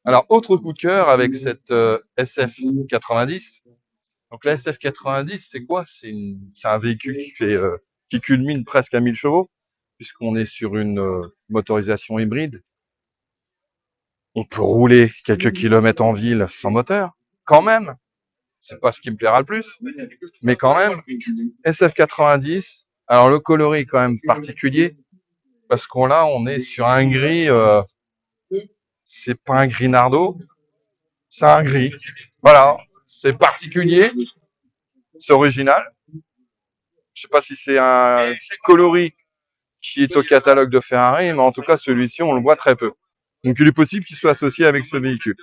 Alors, autre coup de cœur avec cette SF90. Donc la SF90, c'est quoi? C'est un véhicule qui culmine presque à 1000 chevaux, puisqu'on est sur une motorisation hybride. On peut rouler quelques kilomètres en ville sans moteur, quand même. C'est pas ce qui me plaira le plus, mais quand même. SF90. Alors le coloris est quand même particulier, parce qu'on là, on est sur un gris. C'est pas un gris Nardo, c'est un gris. Voilà, c'est particulier, c'est original. Je sais pas si c'est un coloris qui est au catalogue de Ferrari, mais en tout cas, celui-ci, on le voit très peu. Donc, il est possible qu'il soit associé avec ce véhicule.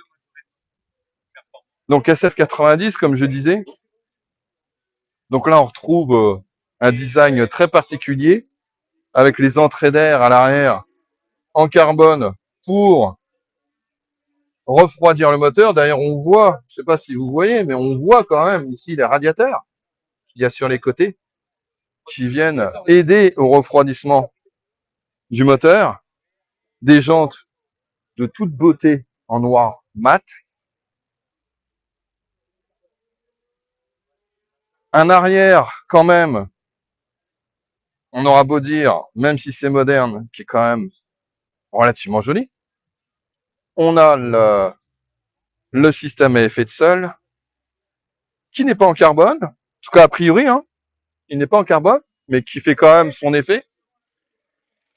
Donc, SF90, comme je disais. Donc là, on retrouve un design très particulier, avec les entrées d'air à l'arrière en carbone pour refroidir le moteur. D'ailleurs, on voit, je sais pas si vous voyez, mais on voit quand même ici les radiateurs qu'il y a sur les côtés qui viennent aider au refroidissement du moteur. Des jantes de toute beauté en noir mat. Un arrière, quand même, on aura beau dire, même si c'est moderne, qui est quand même relativement joli. On a le système à effet de sol, qui n'est pas en carbone, en tout cas a priori, hein, il n'est pas en carbone, mais qui fait quand même son effet.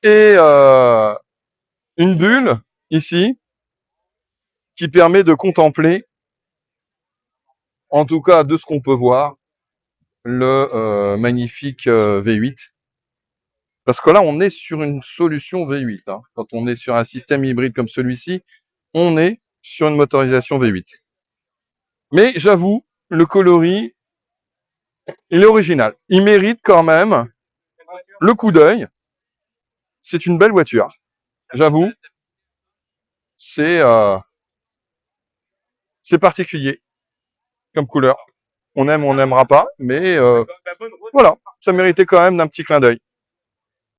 Et une bulle, ici, qui permet de contempler, en tout cas de ce qu'on peut voir, le magnifique V8. Parce que là, on est sur une solution V8. Hein. Quand on est sur un système hybride comme celui-ci, on est sur une motorisation V8. Mais j'avoue, le coloris, il est original. Il mérite quand même le coup d'œil. C'est une belle voiture. J'avoue, c'est c'est particulier comme couleur. On aime ou on n'aimera pas, mais voilà, ça méritait quand même d'un petit clin d'œil.